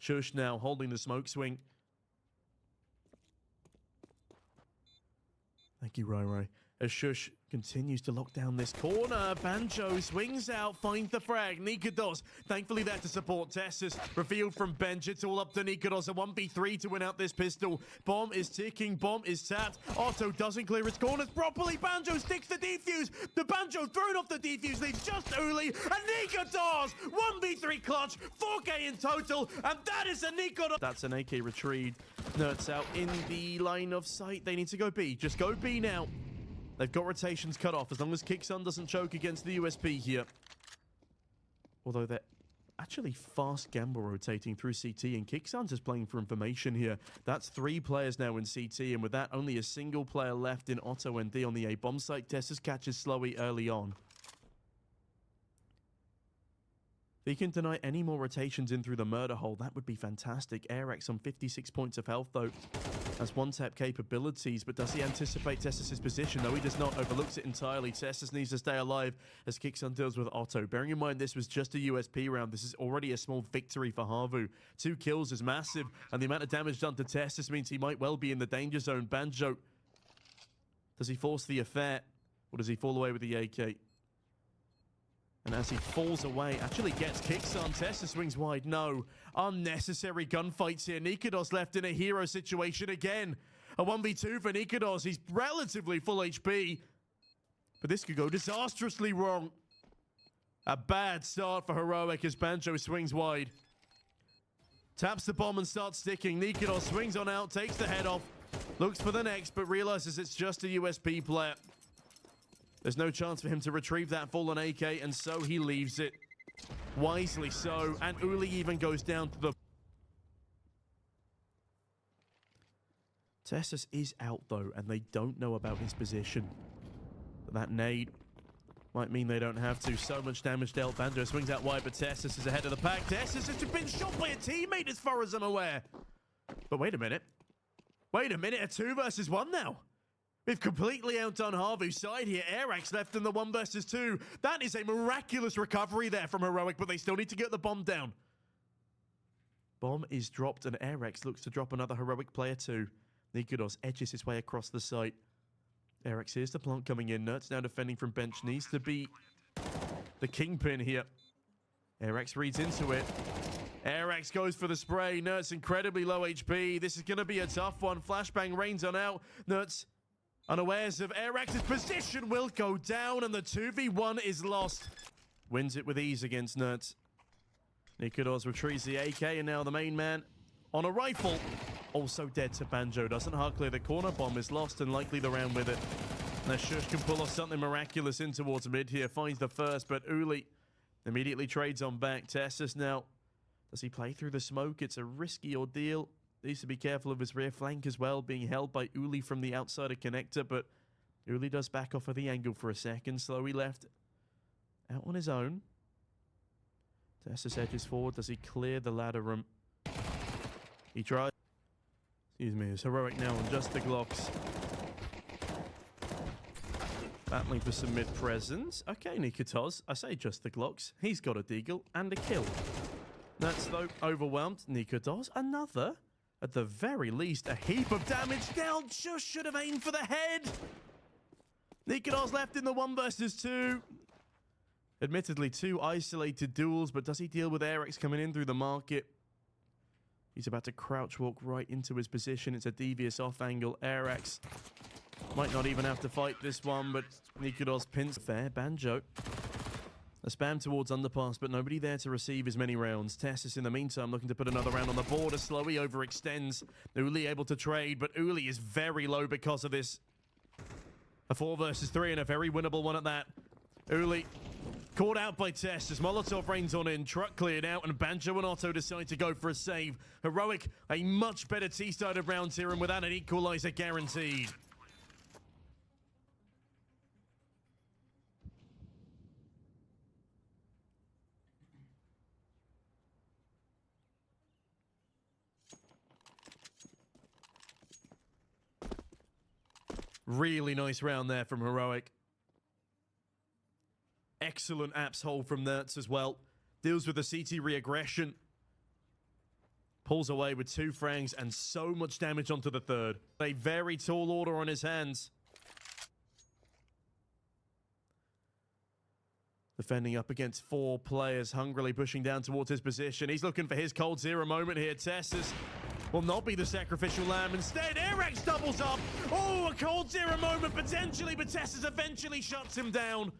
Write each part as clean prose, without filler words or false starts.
sjuush now holding the smoke swing. Thank you, Rai. As sjuush continues to lock down this corner, banjo swings out, finds the frag. nicoodoz, thankfully there to support teses. Revealed from bench, it's all up to nicoodoz. A 1v3 to win out this pistol. Bomb is ticking, bomb is tapped. Otto doesn't clear his corners properly. Banjo sticks the defuse. The banjo thrown off the defuse leaves just Uli. And nicoodoz, 1v3 clutch, 4k in total. And that is a nicoodoz. That's an AK retrieve. nertz out in the line of sight. They need to go B. Just go B now. They've got rotations cut off as long as kyxsan doesn't choke against the USP here. Although they're actually fast gamble rotating through CT, and kyxsan's just playing for information here. That's 3 players now in CT, and with that, only a single player left in Otto and D on the A bomb site. teses catches slowi early on. If he can deny any more rotations in through the murder hole, that would be fantastic. airax on 56 points of health, though. Has one-tap capabilities, but does he anticipate teses' position? No, he does not. Overlooks it entirely. teses needs to stay alive as kyxsan deals with Otto. Bearing in mind this was just a USP round, this is already a small victory for Havu. 2 kills is massive, and the amount of damage done to teses means he might well be in the danger zone. Banjo, does he force the affair, or does he fall away with the AK? And as he falls away, actually gets kyxsan. teses swings wide. No. Unnecessary gunfights here. nicoodoz left in a hero situation again. A 1v2 for nicoodoz. He's relatively full HP. But this could go disastrously wrong. A bad start for Heroic as banjo swings wide. Taps the bomb and starts sticking. nicoodoz swings on out, takes the head off. Looks for the next, but realizes it's just a USP player. There's no chance for him to retrieve that fallen AK, and so he leaves it. Wisely so, and Uli even goes down to the... teses is out, though, and they don't know about his position. But that nade might mean they don't have to. So much damage dealt. Banjo swings out wide, but teses is ahead of the pack. teses has been shot by a teammate, as far as I'm aware. But wait a minute. Wait a minute, a 2 versus 1 now. We've completely outdone Havu's side here. airax left in the 1 versus 2. That is a miraculous recovery there from Heroic, but they still need to get the bomb down. Bomb is dropped, and airax looks to drop another Heroic player too. nicoodoz edges his way across the site. airax here's the plant coming in. nertz now defending from bench. Needs to be the kingpin here. airax reads into it. airax goes for the spray. nertz incredibly low HP. This is going to be a tough one. Flashbang rains on out. nertz, unawares of airax's position, will go down, and the 2v1 is lost. Wins it with ease against nertz. nicoodoz retrieves the AK, and now the main man on a rifle. Also dead to banjo. Doesn't hard clear the corner. Bomb is lost, and likely the round with it. Now sjuush can pull off something miraculous in towards mid here. Finds the first, but Uli immediately trades on back. teses now. Does he play through the smoke? It's a risky ordeal. Needs to be careful of his rear flank as well, being held by Uli from the outside of connector, but Uli does back off of the angle for a second. slowi left out on his own. teses edges forward. Does he clear the ladder room? He tries. Excuse me, it's Heroic now on just the Glocks. Battling for some mid-presence. Okay, nicoodoz. I say just the Glocks. He's got a deagle and a kill. nertz, though, overwhelmed. nicoodoz, another. At the very least, a heap of damage down. Just should have aimed for the head. nicoodoz left in the 1 versus 2. Admittedly, 2 isolated duels, but does he deal with airax coming in through the market? He's about to crouch walk right into his position. It's a devious off angle. airax might not even have to fight this one, but nicoodoz pins fair. banjo. A spam towards underpass, but nobody there to receive as many rounds. teses, in the meantime, looking to put another round on the board. As slowi overextends. Uli able to trade, but Uli is very low because of this. A 4 versus 3, and a very winnable one at that. Uli caught out by teses. Molotov rains on in. Truck cleared out, and banjo and Otto decide to go for a save. Heroic, a much better T-side of rounds here, and without an equalizer guaranteed. Really nice round there from Heroic. Excellent apps hold from nertz as well. Deals with the CT re-aggression. Pulls away with 2 frags and so much damage onto the third. A very tall order on his hands. Defending up against 4 players, hungrily pushing down towards his position. He's looking for his cold zero moment here. Teses will not be the sacrificial lamb. Instead, airax doubles up. Oh, a cold zero moment potentially, but Teses eventually shuts him down.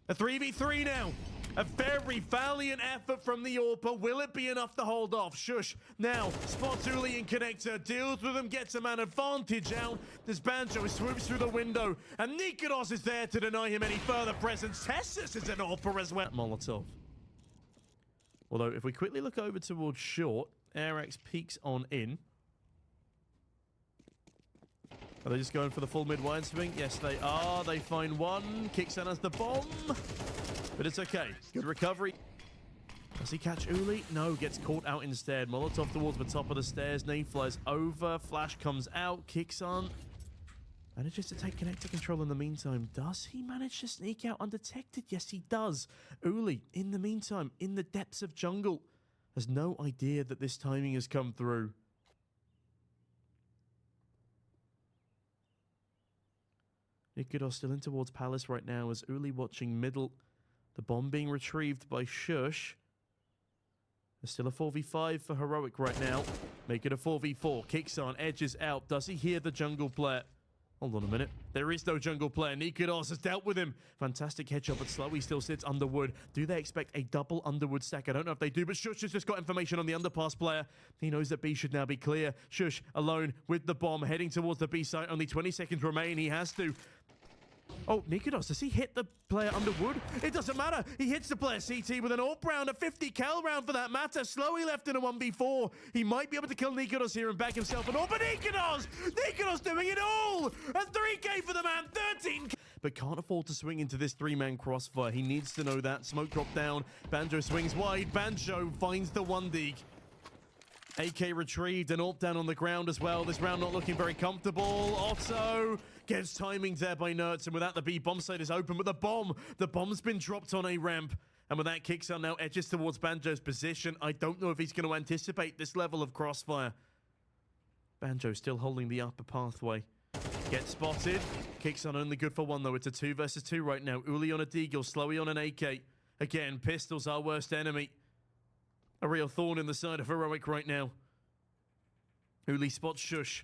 A 3v3 now. A very valiant effort from the AWP. Will it be enough to hold off? sjuush now spots Uli in connector, deals with him, gets a man advantage out. This banjo swoops through the window, and nicoodoz is there to deny him any further presence. Teses is an AWP as well. Molotov. Although, if we quickly look over towards short, airax peeks on in. Are they just going for the full mid-wide swing? Yes, they are. They find one. kyxsan has the bomb. But it's okay. Good recovery. Does he catch Uli? No, gets caught out instead. Molotov towards the top of the stairs. Nade flies over. Flash comes out. kyxsan manages to take connector control in the meantime. Does he manage to sneak out undetected? Yes, he does. Uli, in the meantime, in the depths of jungle, has no idea that this timing has come through. nicoodoz still in towards Palace right now as Uli watching middle. The bomb being retrieved by sjuush. There's still a 4v5 for Heroic right now. Make it a 4v4. kyxsan edges out. Does he hear the jungle player? Hold on a minute. There is no jungle player. nicoodoz has dealt with him. Fantastic headshot, but slowi still sits underwood. Do they expect a double underwood stack? I don't know if they do, but sjuush has just got information on the underpass player. He knows that B should now be clear. sjuush alone with the bomb, heading towards the B site. Only 20 seconds remain. He has to. Oh, nicoodoz, does he hit the player underwood? It doesn't matter. He hits the player CT with an AWP round, a 50 cal round for that matter. slowi left in a 1v4. He might be able to kill nicoodoz here and back himself an AWP, but nicoodoz doing it all! A 3k for the man, 13k! But can't afford to swing into this 3-man crossfire. He needs to know that. Smoke drop down. Banjo swings wide. Banjo finds the 1 AK retrieved and AWP down on the ground as well. This round not looking very comfortable. Otto gets timing there by nertz, and with that the B bomb site is open, but the bomb's been dropped on a ramp. And with that, kyxsan now edges towards Banjo's position. I don't know if he's going to anticipate this level of crossfire. Banjo still holding the upper pathway. Gets spotted. kyxsan only good for 1 though. It's a 2 versus 2 right now. Uli on a deagle, slowi on an AK. Again, pistols our worst enemy. A real thorn in the side of Heroic right now. Uli spots sjuush.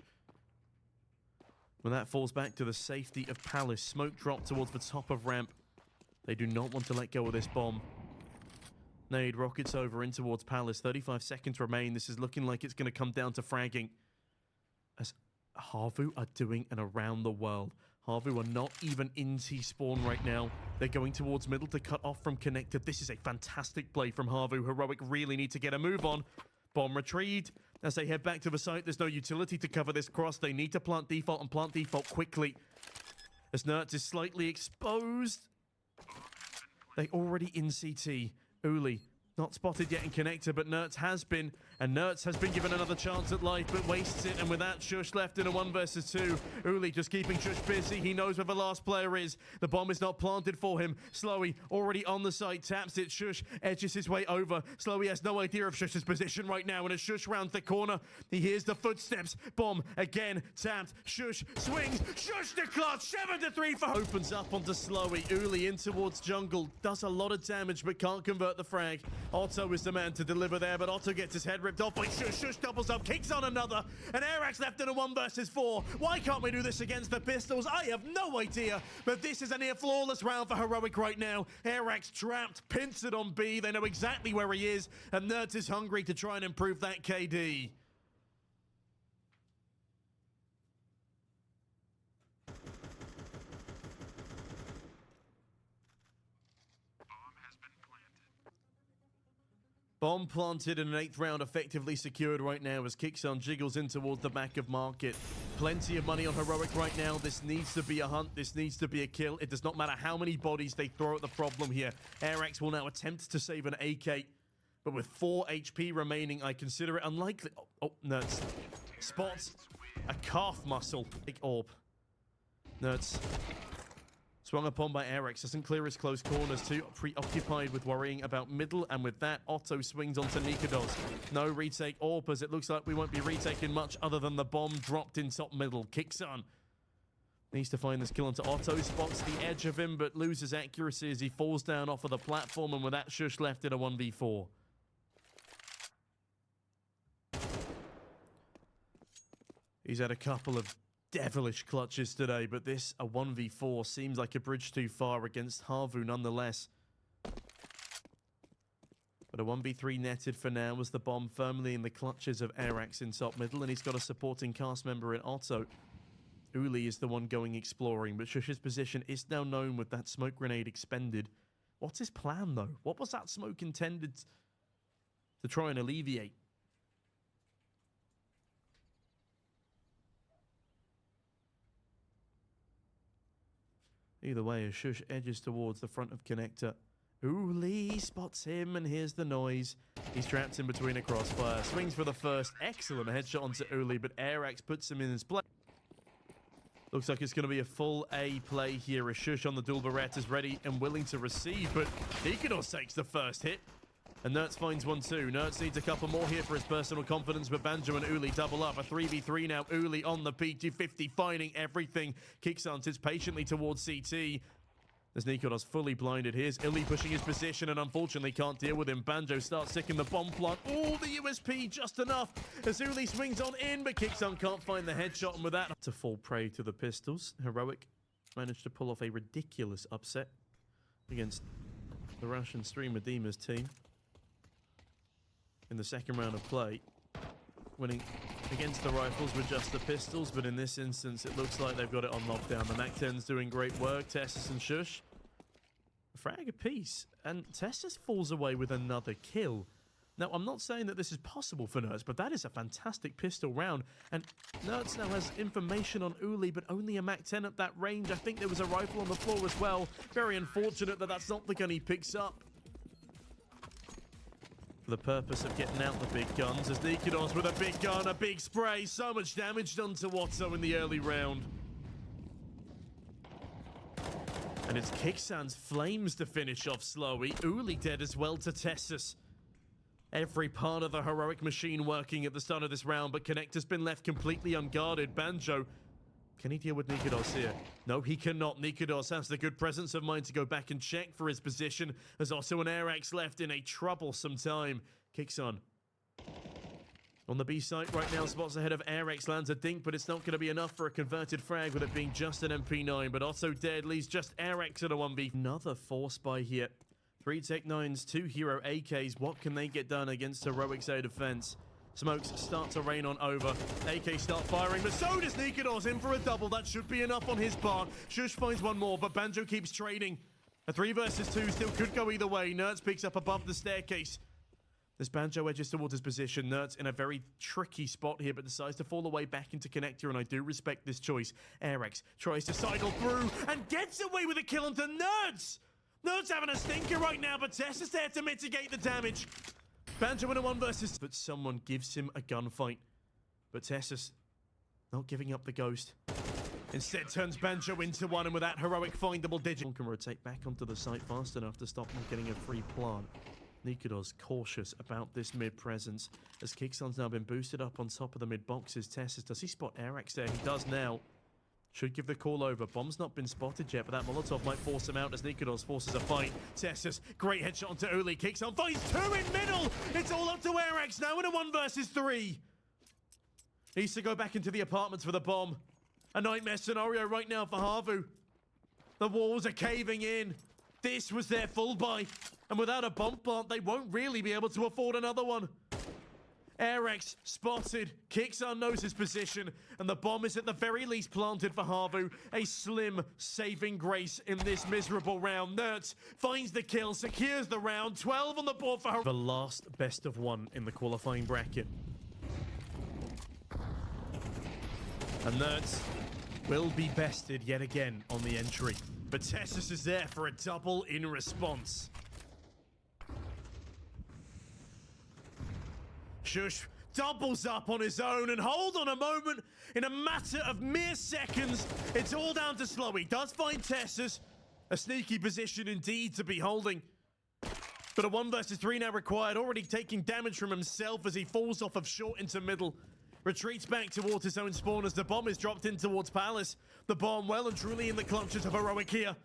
When that falls back to the safety of Palace. Smoke drop towards the top of ramp. They do not want to let go of this bomb. Nade rockets over in towards Palace. 35 seconds remain. This is looking like it's going to come down to fragging. As Havu are doing an around the world. Havu are not even in T-spawn right now. They're going towards middle to cut off from connector. This is a fantastic play from Havu. Heroic really need to get a move on. Bomb retrieved. As they head back to the site, there's no utility to cover this cross. They need to plant default and plant default quickly. As nertz is slightly exposed. They already in CT. Uli not spotted yet in connector, but nertz has been. And nertz has been given another chance at life, but wastes it. And with that, sjuush left in a 1 versus 2. Uli just keeping sjuush busy. He knows where the last player is. The bomb is not planted for him. slowi already on the site. Taps it. sjuush edges his way over. slowi has no idea of sjuush's position right now. And as sjuush rounds the corner, he hears the footsteps. Bomb again tapped. sjuush swings. sjuush the clutch. 7-3 for opens up onto slowi. Uli in towards jungle. Does a lot of damage, but can't convert the frag. Otto is the man to deliver there, but Otto gets his head ripped off by sjuush. sjuush doubles up, kyxsan another, and airax left in a 1 versus 4. Why can't we do this against the pistols? I have no idea, but this is a near flawless round for Heroic right now. airax trapped, pincered on B. They know exactly where he is, and nertz is hungry to try and improve that KD. Bomb planted and an 8th round effectively secured right now as kyxsan jiggles in towards the back of market. Plenty of money on Heroic right now. This needs to be a hunt. This needs to be a kill. It does not matter how many bodies they throw at the problem here. airax will now attempt to save an AK, but with 4 HP remaining, I consider it unlikely. Oh, nertz spots a calf muscle. Big AWP. nertz Swung upon by airax, doesn't clear his close corners, too preoccupied with worrying about middle, and with that, Otto swings onto nicoodoz. No retake AWP, as it looks like we won't be retaking much other than the bomb dropped in top middle. kyxsan needs to find this kill onto Otto, spots the edge of him, but loses accuracy as he falls down off of the platform, and with that, sjuush left in a 1v4. He's had a couple of devilish clutches today, but this, a 1v4, seems like a bridge too far against Havu nonetheless. But a 1v3 netted for now, as the bomb firmly in the clutches of airax in top middle, and he's got a supporting cast member in Otto. Uli is the one going exploring, but sjuush's position is now known with that smoke grenade expended. What's his plan, though? What was that smoke intended to try and alleviate? Either way, as sjuush edges towards the front of connector, Uli spots him, and here's the noise. He's trapped in between a crossfire. Swings for the first. Excellent headshot onto Uli, but airax puts him in his place. Looks like it's going to be a full A play here, as sjuush on the dual barrette is ready and willing to receive, but nicoodoz takes the first hit. And nertz finds one too. Nertz needs a couple more here for his personal confidence, but banjo and Uli double up. A 3v3 now. Uli on the PG50, finding everything. kyxsan sits patiently towards CT. As nicoodoz fully blinded. Here's Uli pushing his position and unfortunately can't deal with him. Banjo starts sticking the bomb plant. Oh, the USP just enough as Uli swings on in, but kyxsan can't find the headshot, and with that, to fall prey to the pistols. Heroic managed to pull off a ridiculous upset against the Russian streamer Dima's team in the second round of play, winning against the rifles with just the pistols, but in this instance it looks like they've got it on lockdown. The MAC-10's doing great work. Teses and sjuush a frag apiece, and teses falls away with another kill. Now, I'm not saying that this is possible for nertz, but that is a fantastic pistol round, and nertz now has information on Uli, but only a MAC-10 at that range. I think there was a rifle on the floor as well. Very unfortunate that that's not the gun he picks up for the purpose of getting out the big guns, as nicoodoz with a big gun, a big spray, so much damage done to Otto in the early round. And it's kyxsan's flames to finish off slowi. Uli dead as well to teses. Every part of the heroic machine working at the start of this round, but connector's been left completely unguarded. Banjo, can he deal with nicoodoz here? No, he cannot. nicoodoz has the good presence of mind to go back and check for his position. There's also an airax left in a troublesome time. kyxsan on the B site right now, spots ahead of airax, lands a dink, but it's not going to be enough for a converted frag with it being just an MP9. But Otto dead, leaves just airax at a 1v. Another force by here. 3 Tech 9s, 2 hero AKs. What can they get done against heroic's A defense? Smokes start to rain on over. AK start firing, but so does nicoodoz, in for a double. That should be enough on his part. sjuush finds one more, but banjo keeps trading. A 3 versus 2 still could go either way. Nertz picks up above the staircase. As banjo edges towards his position, nertz in a very tricky spot here, but decides to fall away back into connector, and I do respect this choice. airax tries to cycle through and gets away with a kill onto nertz. Nertz having a stinker right now, but Tess is there to mitigate the damage. Banjo in a 1 versus, but someone gives him a gunfight. But teses not giving up the ghost. Instead turns banjo into one, and with that heroic findable digit, can rotate back onto the site fast enough to stop him getting a free plant. nicoodoz cautious about this mid presence, as kyxsan's now been boosted up on top of the mid boxes. Teses, does he spot airax there? He does now. Should give the call over. Bomb's not been spotted yet, but that Molotov might force him out as nicoodoz forces a fight. teses, great headshot onto Uli. kyxsan finds 2 in middle. It's all up to airax now in a 1 versus 3. Needs to go back into the apartments for the bomb. A nightmare scenario right now for Havu. The walls are caving in. This was their full buy, and without a bomb plant, they won't really be able to afford another one. airax spotted. kyxsan knows his position, and the bomb is at the very least planted for Havu. A slim saving grace in this miserable round. nertz finds the kill, secures the round. 12 on the board for her. The last best of 1 in the qualifying bracket. And nertz will be bested yet again on the entry. But teses is there for a double in response. sjuush doubles up on his own, and hold on a moment, in a matter of mere seconds, it's all down to slowi. Does find teses, A sneaky position indeed to be holding. But a 1 versus 3 now required, already taking damage from himself as he falls off of short into middle. Retreats back towards his own spawn as the bomb is dropped in towards Palace. The bomb well and truly in the clutches of Heroic here.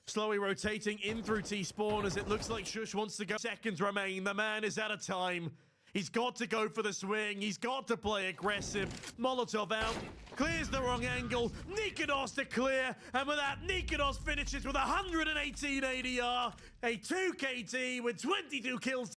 Slowi rotating in through T-spawn as it looks like sjuush wants to go. Seconds remain. The man is out of time. He's got to go for the swing. He's got to play aggressive. Molotov out. Clears the wrong angle. nicoodoz to clear. And with that, nicoodoz finishes with 118 ADR. A 2 KD with 22 kills.